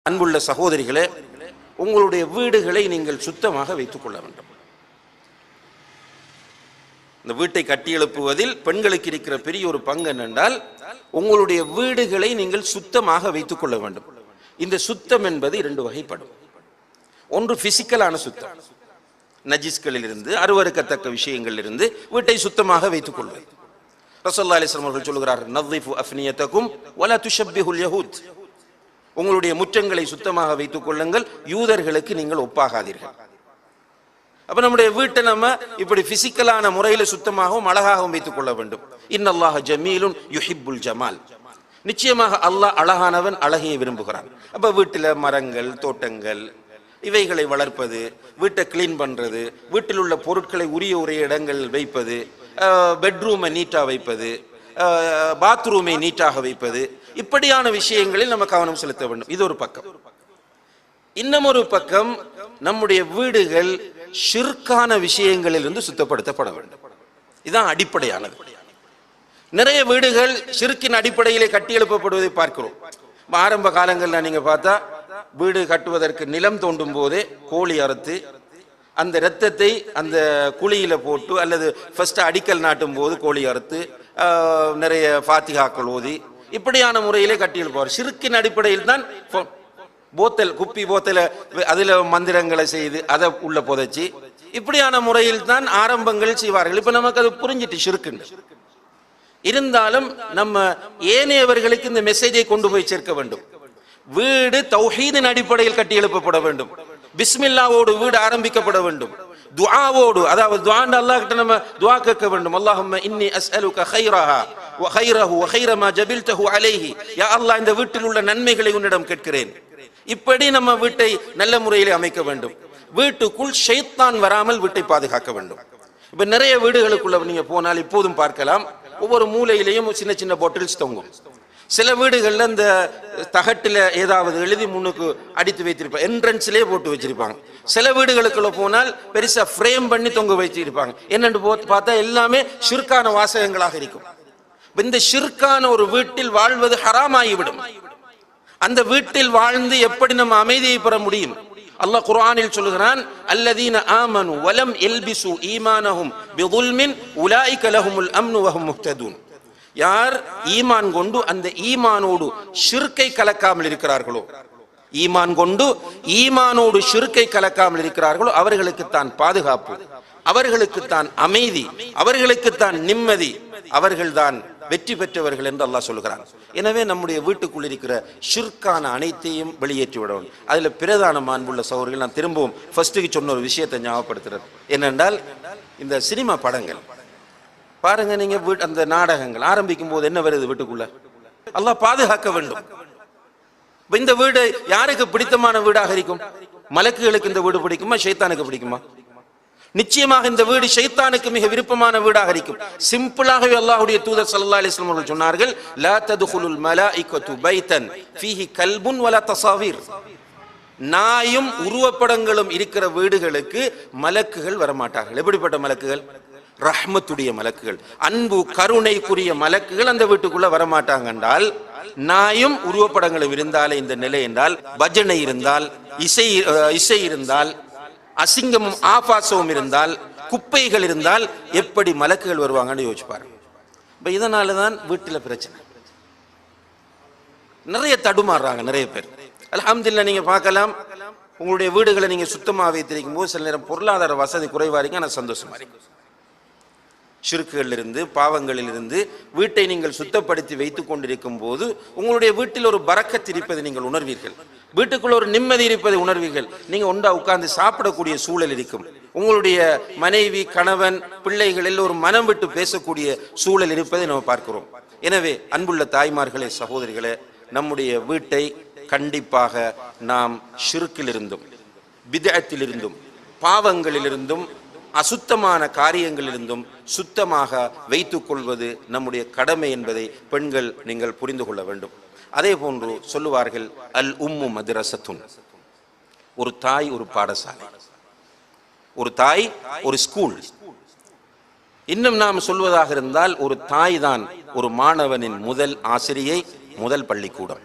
அன்புள்ள சகோதரிகளே, உங்களுடைய வீடுகளை நீங்கள் சுத்தமாக வைத்துக் கொள்ள வேண்டும். இந்த வீட்டை கட்டி எழுப்புவதில் பெண்களுக்கு இருக்கிற பெரிய ஒரு பங்கு என்னென்றால், உங்களுடைய வீடுகளை நீங்கள் சுத்தமாக வைத்துக் கொள்ள வேண்டும். இந்த சுத்தம் என்பது இரண்டு வகைப்படும். ஒன்று பிசிக்கலான சுத்தம், நஜிஸ்களில் இருந்து அருவருக்கத்தக்க விஷயங்களில் இருந்து வீட்டை சுத்தமாக வைத்துக் கொள்வது. ரசூலுல்லாஹி அலைஹி வஸல்லம் அவர்கள் சொல்கிறார்கள், நظிஃபு அஃப்னியதகும் வலா துஷப்பிஹுல் யஹூத். உங்களுடைய முற்றங்களை சுத்தமாக வைத்துக் கொள்ளுங்கள், யூதர்களுக்கு நீங்கள் ஒப்பாகாதீர்கள். அப்ப நம்முடைய வீட்டை நம்ம இப்படி பிசிக்கலான முறையில் சுத்தமாகவும் அழகாகவும் வைத்துக் கொள்ள வேண்டும். இன்னல்லாஹ ஜமீலுன் யுஹிப்புல் ஜமால். நிச்சயமாக அல்லாஹ் அழகானவன், அழகையை விரும்புகிறான். அப்ப வீட்டில் மரங்கள், தோட்டங்கள் இவைகளை வளர்ப்பது, வீட்டை கிளீன் பண்றது, வீட்டில் உள்ள பொருட்களை உரிய இடங்கள் வைப்பது, பெட்ரூமை நீட்டா வைப்பது, பாத்ரூமை நீட்டாக வைப்பது, இப்படியான விஷயங்களில் நம்ம கவனம் செலுத்த வேண்டும். இது ஒரு பக்கம். இன்னும் ஒரு பக்கம், நம்முடைய வீடுகள் ஷிர்கான விஷயங்களிலிருந்து சுத்தப்படுத்தப்பட வேண்டும். இதுதான் அடிப்படையானது. நிறைய வீடுகள் ஷிர்கின் அடிப்படையிலே கட்டி எழுப்பப்படுவதை பார்க்கிறோம். ஆரம்ப காலங்களில் நீங்க பார்த்தா, வீடு கட்டுவதற்கு நிலம் தோண்டும் போதே கோழி அறுத்து அந்த இரத்தத்தை அந்த குழியில போட்டு, அல்லது ஃபர்ஸ்ட் அடிக்கல் நாட்டும் போது கோழி அறுத்து நிறைய ஃபாத்திஹாக்கள் ஓதி இப்படியான முறையிலே கட்டி எழுப்புவார். ஷிர்கின் அடிப்படையில் தான் போத்தல், குப்பி போத்தல அதுல மந்திரங்களை செய்து அதை உள்ள புதைச்சி இப்படியான முறையில் தான் ஆரம்பங்கள் செய்வார்கள். இப்ப நமக்கு அது புரிஞ்சிட்டு ஷிர்க்குன்னு. இருந்தாலும் நம்ம ஏனையவர்களுக்கு இந்த மெசேஜை கொண்டு போய் சேர்க்க வேண்டும். வீடு தௌஹீதின் அடிப்படையில் கட்டி எழுப்பப்பட வேண்டும். பிஸ்மில்லாவோடு வீடு ஆரம்பிக்கப்பட வேண்டும். துஆவோடு, அதாவது துஆண்ட அல்லாஹ் கிட்ட நம்ம துஆ கேட்க வேண்டும். அல்லாஹும்ம இன்னி அஸ்அலுக கைரஹா வ கைரஹு வ கைர மா ஜபில்தஹு அலைஹி. யா அல்லாஹ், இந்த வீட்டில் உள்ள நன்மைகளை உன்னிடம் கேட்கிறேன். இப்படி நம்ம வீட்டை நல்ல முறையில் அமைக்க வேண்டும். வீட்டுக்குள் ஷைத்தான் வராமல் வீட்டை பாதுகாக்க வேண்டும். இப்ப நிறைய வீடுகளுக்குள்ள நீங்க போனால் இப்போதும் பார்க்கலாம், ஒவ்வொரு மூலையிலையும் சின்ன சின்ன பாட்டில்ஸ் தொங்கும். சில வீடுகள்ல இந்த தகட்டில ஏதாவது எழுதி முன்னுக்கு அடித்து வைத்திருப்பாங்க, என்ட்ரன்ஸ்லயே போட்டு வச்சிருப்பாங்க. சில வீடுகளுக்குள்ள போனால் பெருசா ஃப்ரேம் பண்ணி தொங்க வச்சிருப்பாங்க. என்னன்னு பார்த்தா எல்லாமே ஷிர்கான வாசகங்களாக இருக்கும். இந்த ஷிர்கான ஒரு வீட்டில் வாழ்வது ஹராமாகிவிடும். அந்த வீட்டில் வாழ்ந்து எப்படி நம்ம அமைதியை பெற முடியும்? அல்லாஹ் குர்ஆனில் சொல்கிறான், அல்லதீன ஆமனு வலம் எல்பிசு ஈமானஹும் பிதுல்மின் உலாயிக லஹுமுல் அம்னு வஹும் முஹ்ததூன். யார் ஈமான் கொண்டு அந்த ஈமானோடு ஷிர்கை கலக்காமல் இருக்கிறார்களோ, ஈமான் கொண்டு ஈமானோடு ஷிர்கை கலக்காமல் இருக்கிறார்களோ அவர்களுக்குத்தான் பாதுகாப்பு, அவர்களுக்குத்தான் அமைதி, அவர்களுக்குத்தான் நிம்மதி, அவர்கள்தான் வெற்றி பெற்றவர்கள் என்று அல்லாஹ் சொல்கிறான். எனவே நம்முடைய வீட்டுக்குள் இருக்கிற ஷிர்கான அனைத்தையும் வெளியேற்றி விடணும். அதுல பிரதான மாண்புள்ள சகோதரர்கள், நான் திரும்பவும் ஃபர்ஸ்ட்டுக்கு சொன்ன ஒரு விஷயத்தை ஞாபகப்படுத்துறேன். என்னென்றால், இந்த சினிமா படங்கள் பாருங்க, நீங்க அந்த நாடகங்கள் ஆரம்பிக்கும் போது என்ன வருது வீட்டுக்குள்ள? அல்லாஹ் பாதுகாக்க வேண்டும். இந்த வீடு யாருக்கு பிடித்தமான வீடாக இருக்கும்? மலக்குகளுக்கு இந்த வீடு பிடிக்குமா, ஷைத்தானுக்கு பிடிக்குமா? நிச்சயமாக இந்த வீடு ஷைத்தானுக்கு மிக விருப்பமான வீடாக இருக்கும். சிம்பிளாகவே அல்லாஹ்வுடைய தூதர் ஸல்லல்லாஹு அலைஹி வஸல்லம் அவர்கள் சொன்னார்கள், லா ததுகுலுல் மலாயிகத்து பைத்தன் ஃபீஹி கல்புன் வலா தஸாவீர். நாயும் உருவப்படங்களும் இருக்கிற வீடுகளுக்கு மலக்குகள் வரமாட்டார்கள். எப்படிப்பட்ட மலக்குகள்? ரஹ்மத்துடைய மலக்குகள், அன்பு கருணைக்குரிய மலக்குகள் அந்த வீட்டுக்குள்ள வரமாட்டாங்க. என்றால் நாயும் உருவப்படங்களும் இருந்தாலே இந்த நிலை என்றால், பஜனை இருந்தால், இசை இருந்தால், அசிங்கமும் ஆபாசமும் இருந்தால், குப்பைகள் இருந்தால் எப்படி மலக்குகள் வருவாங்கன்னு யோசிப்பாரு. இப்ப இதனாலதான் வீட்டுல பிரச்சனை. நிறைய தடுமாறுறாங்க நிறைய பேர். அல்ஹம்துலில்லாஹ், நீங்க பார்க்கலாம், உங்களுடைய வீடுகளை நீங்க சுத்தமாக வைத்திருக்கும் போது சில நேரம் பொருளாதார வசதி குறைவா இருக்கு, ஆனா சந்தோஷமா இருக்கு. ஷிர்க்குகளில் இருந்து, பாவங்களில் இருந்து வீட்டை நீங்கள் சுத்தப்படுத்தி வைத்துக் கொண்டிருக்கும் போது உங்களுடைய வீட்டில் ஒரு பரக்கத் இருப்பதை நீங்கள் உணர்வீர்கள். வீட்டுக்குள்ள ஒரு நிம்மதி இருப்பதை உணர்வீர்கள். நீங்க ஒன்றா உட்கார்ந்து சாப்பிடக்கூடிய சூழல் இருக்கும். உங்களுடைய மனைவி, கணவன், பிள்ளைகள் எல்லோரும் மனம் விட்டு பேசக்கூடிய சூழல் இருப்பதை நம்ம பார்க்கிறோம். எனவே அன்புள்ள தாய்மார்களே, சகோதரிகளே, நம்முடைய வீட்டை கண்டிப்பாக நாம் ஷிர்க்கிலிருந்தும், பித்அத்திலிருந்தும், பாவங்களிலிருந்தும், அசுத்தமான காரியங்களிலிருந்தும் சுத்தமாக வைத்துக் கொள்வது நம்முடைய கடமை என்பதை பெண்கள் நீங்கள் புரிந்து கொள்ள வேண்டும். அதே போன்று சொல்லுவார்கள், அல் உம்மு மദ്രസத்துன். ஒரு தாய் ஒரு பாடசாலை, ஒரு தாய் ஒரு ஸ்கூல். இன்னும் நாம் சொல்வதாக இருந்தால், ஒரு தாய் தான் ஒரு மாணவனின் முதல் ஆசிரியை, முதல் பள்ளிக்கூடம்.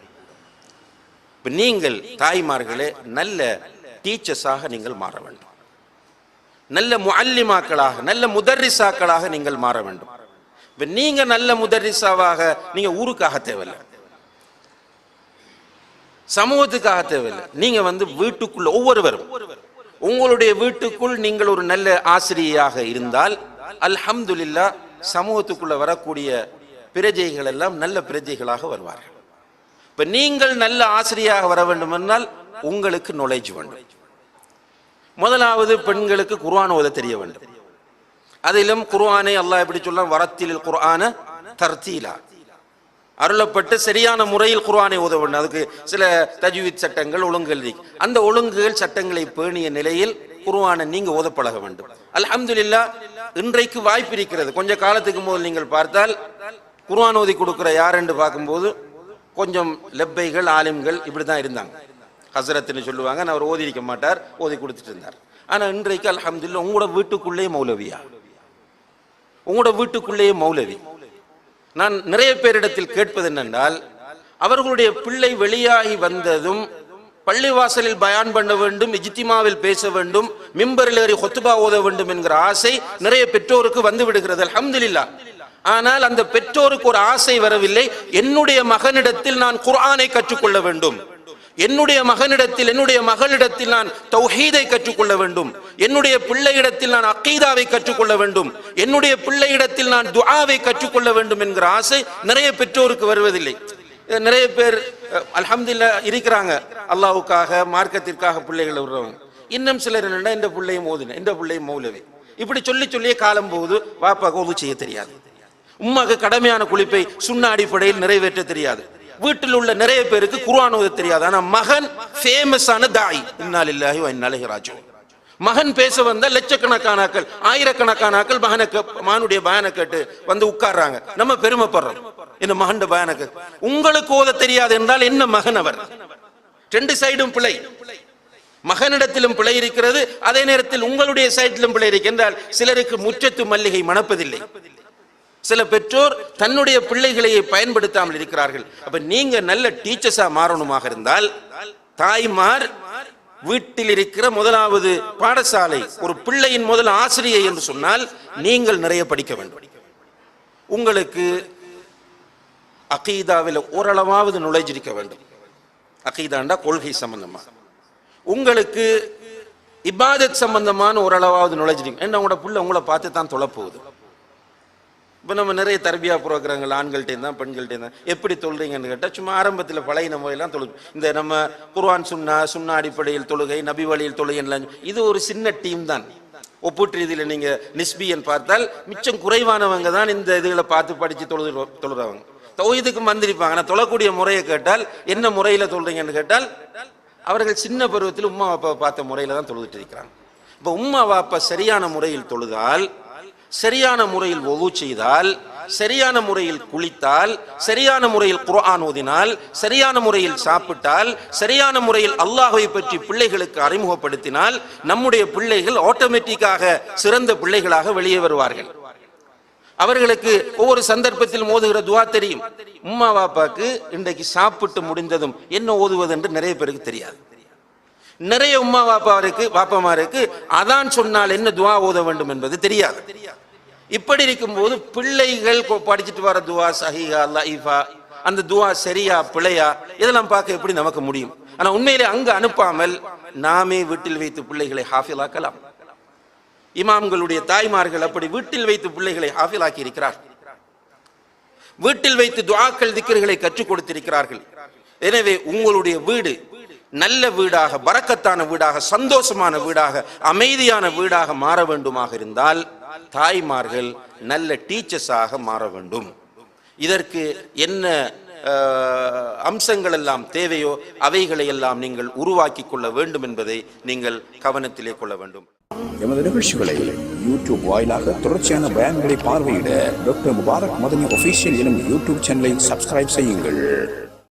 இப்ப நீங்கள் தாய்மார்களே நல்ல டீச்சர்ஸாக நீங்கள் மாற வேண்டும், நல்ல முஅல்லிமாக்களாக நல்ல முதர்ரிசாக்களாக நீங்கள் மாற வேண்டும். இப்ப நீங்க நல்ல முதர்ரிசாவாக நீங்க ஊருக்காக தேவையில்லை, சமூகத்துக்காக தேவையில்லை. நீங்க வீட்டுக்குள்ள ஒவ்வொருவரும் உங்களுடைய வீட்டுக்குள் நீங்கள் ஒரு நல்ல ஆசிரியராக இருந்தால் அல்ஹம்துலில்லாஹ் சமூகத்துக்குள்ள வரக்கூடிய பிரஜைகள் எல்லாம் நல்ல பிரஜைகளாக வருவார்கள். இப்ப நீங்கள் நல்ல ஆசிரியராக வர வேண்டும் என்றால் உங்களுக்கு நாலேஜ் வேண்டும். முதலாவது பெண்களுக்கு குர்ஆன் ஓத தெரிய வேண்டும். அதிலும் குர்ஆனை அல்லாஹ் எப்படி சொல்றான், வரத்திலில் குர்ஆன தர்தீலா, அருளப்பட்டு சரியான முறையில் குர்ஆனை ஓத வேண்டும். அதுக்கு சில தஜ்வீத் சட்டங்கள் ஒழுங்குகள் இருக்கு. அந்த ஒழுங்குகள் சட்டங்களை பேணிய நிலையில் குர்ஆனை நீங்க ஓத பழக வேண்டும். அல்ஹம்துலில்லாஹ் இன்றைக்கு வாய்ப்பு இருக்கிறது. கொஞ்ச காலத்துக்கு முதல் நீங்கள் பார்த்தால் குர்ஆன் ஓதி கொடுக்கிற யார் என்று பார்க்கும்போது கொஞ்சம் லெப்பைகள் ஆலிம்கள் இப்படிதான் இருந்தாங்க. ஹசரத்னு சொல்லுவாங்க, அவர் ஓதி இருக்க மாட்டார், ஓதி கொடுத்துட்டு இருந்தார். ஆனா இன்றைக்கு அல்ஹம்துலில்லாஹ் உங்களோட வீட்டுக்குள்ளேயே மௌலவியா, உங்களோட வீட்டுக்குள்ளேயே மௌலவி. நான் நிறைய பேரிடத்தில் கேட்பது என்னென்றால், அவர்களுடைய பிள்ளை வெளியாகி வந்ததும் பள்ளிவாசலில் பயான் பண்ண வேண்டும், இஜ்திமாவில் பேச வேண்டும், மிம்பரில் ஏறி ஹுத்பா ஓத வேண்டும் என்கிற ஆசை நிறைய பெற்றோருக்கு வந்து விடுகிறது. அல்ஹம்துலில்லாஹ். ஆனால் அந்த பெற்றோருக்கு ஒரு ஆசை வரவில்லை, என்னுடைய மகனிடத்தில் நான் குர்ஆனை கற்றுக்கொள்ள வேண்டும், என்னுடைய மகனிடத்தில் என்னுடைய மகளிடத்தில் நான் தௌஹீதை கற்றுக்கொள்ள வேண்டும், என்னுடைய பிள்ளையிடத்தில் நான் அகீதாவை கற்றுக்கொள்ள வேண்டும், என்னுடைய பிள்ளையிடத்தில் நான் துஆவை கற்றுக்கொள்ள வேண்டும் என்கிற ஆசை நிறைய பெற்றோருக்கு வருவதில்லை. நிறைய பேர் அல்ஹம்துலில்லாஹ் இருக்கிறாங்க, அல்லாஹ்வுக்காக மார்க்கத்திற்காக பிள்ளைகள் விடுறவங்க. இன்னும் சிலர் என்னன்னா இந்த பிள்ளையும் ஓதுன இந்த பிள்ளையும் மௌலவி, இப்படி சொல்லியே காலம் போகுது. வாப்பாக்கு ஒது செய்ய தெரியாது, உம்மாக்கு கடமையான குளிப்பை சுன்ன அடிப்படையில் நிறைவேற்ற தெரியாது, வீட்டில் உள்ள நிறைய பேருக்கு குர்ஆன் ஓத தெரியாது. ஆனா மகன் ஃபேமஸான தாய், இன்னா லில்லாஹி வ இன்னா இலைஹி ராஜிஊன். மகன் பேச வந்த லட்சக்கணக்கானாக்கள் ஆயிரக்கணக்கானாக்கள் மகனுடைய பயானை கேட்டு உட்கார்றாங்க. நம்ம பெருமைப்படுறோம், இந்த மகன் பயானுக்கு. உங்களுக்கு ஓத தெரியாது என்றால் என்ன மகன் அவர்? ரெண்டு சைடும் பிழை, மகனிடத்திலும் பிழை இருக்கிறது, அதே நேரத்தில் உங்களுடைய சைடிலும் பிழை இருக்கின்றால் சிலருக்கு முற்றத்து மல்லிகை மணப்பதில்லை. சில பெற்றோர் தன்னுடைய பிள்ளைகளையே பயன்படுத்தாமல் இருக்கிறார்கள். அப்ப நீங்க நல்ல டீச்சர்ஸா மாறணுமாக இருந்தால், தாய்மார் வீட்டில் இருக்கிற முதலாவது பாடசாலை, ஒரு பிள்ளையின் முதல் ஆசிரியை என்று சொன்னால் நீங்கள் நிறைய படிக்க வேண்டும். உங்களுக்கு அகீதாவில் ஓரளவாவது நுழைஞ்சிருக்க வேண்டும். அகீதாண்டா கொள்கை சம்பந்தமா, உங்களுக்கு இபாதத் சம்பந்தமான ஓரளவாவது நுழைஞ்சிருக்கும். என்ன உங்களோட பிள்ளை உங்களை பார்த்து தான் தொலைப்போகுது. இப்போ நம்ம நிறைய தர்பியா புரோகிராங்கள் ஆண்கள்கிட்ட தான் பெண்கள்கிட்ட தான் எப்படி தொழுறீங்கன்னு கேட்டால் சும்மா ஆரம்பத்தில் பழைய முறையெல்லாம் தொழுது. இந்த நம்ம குர்ஆன் சுன்னா அடிப்படையில் தொழுகை, நபி வழியில் தொழுகைலாம் இது ஒரு சின்ன டீம் தான். ஒப்பீட்டு ரீதியில் நீங்கள் நிஸ்பியன் பார்த்தால் மிச்சம் குறைவானவங்க தான் இந்த இதுகளை பார்த்து படித்து தொழுறவங்க. தௌஹீதுக்கு வந்திருப்பாங்க. ஆனால் தொழக்கூடிய முறையை கேட்டால் என்ன முறையில் தொழுறீங்கன்னு கேட்டால் அவர்கள் சின்ன பருவத்தில் உம்மா வாப்பா பார்த்த முறையில் தான் தொழுதுட்டு இருக்கிறாங்க. இப்போ உம்மா வாப்பா சரியான முறையில் தொழுதால், சரியான முறையில் ஒது செய்தால், சரியான முறையில் குளித்தால், சரியான முறையில் குர்ஆன் ஓதினால், சரியான முறையில் சாப்பிட்டால், சரியான முறையில் அல்லாஹ்வை பற்றி பிள்ளைகளுக்கு அறிமுகப்படுத்தினால் நம்முடைய பிள்ளைகள் ஆட்டோமேட்டிக்காக சிறந்த பிள்ளைகளாக வெளியே வருவார்கள். அவர்களுக்கு ஒவ்வொரு சந்தர்ப்பத்தில் ஓதுகிற துஆ தெரியும். உம்மா வாப்பாக்கு இன்றைக்கு சாப்பிட்டு முடிந்ததும் என்ன ஓதுவது என்று நிறைய பேருக்கு தெரியாது. நிறைய உம்மா வாப்பாமாருக்கு அதான் சொன்னால் என்ன துஆ ஓத வேண்டும் என்பது தெரியாது. இப்படி இருக்கும்போது பிள்ளைகள் படிச்சுட்டு வர துஆ சஹீஹா லஈஃபா, அந்த துஆ சரியா பிழையா இதெல்லாம் பார்க்க எப்படி நமக்கு முடியும்? ஆனா உண்மையிலே அங்க அனுப்பாமல் நாமே வீட்டில் வைத்து பிள்ளைகளை ஹாஃபிலாக்கலாம். இமாம்களுடைய தாய்மார்கள் அப்படி வீட்டில் வைத்து பிள்ளைகளை ஹாஃபிலாக்கி இருக்கிறார்கள். வீட்டில் வைத்து துஆக்கள் திக்ர்களை கற்றுக் கொடுத்திருக்கிறார்கள். எனவே உங்களுடைய வீடு நல்ல வீடாக, பரக்கத்தான வீடாக, சந்தோஷமான வீடாக, அமைதியான வீடாக மாற வேண்டுமாக இருந்தால் தாய்மார்கள் நல்ல டீச்சர்ஸாக மாற வேண்டும். இதற்கு என்ன அம்சங்கள் எல்லாம் தேவையோ அவைகளை எல்லாம் நீங்கள் உருவாக்கி கொள்ள வேண்டும் என்பதை நீங்கள் கவனத்திலே கொள்ள வேண்டும். எமது நிகழ்ச்சிகளை யூடியூப் வாயிலாக தொடர்ச்சியான பயான்களை பார்வையிட டாக்டர் முபாரக் மதனி ஆஃபீஷியல் எனும் யூடியூப் சேனலை சப்ஸ்கிரைப் செய்யுங்கள்.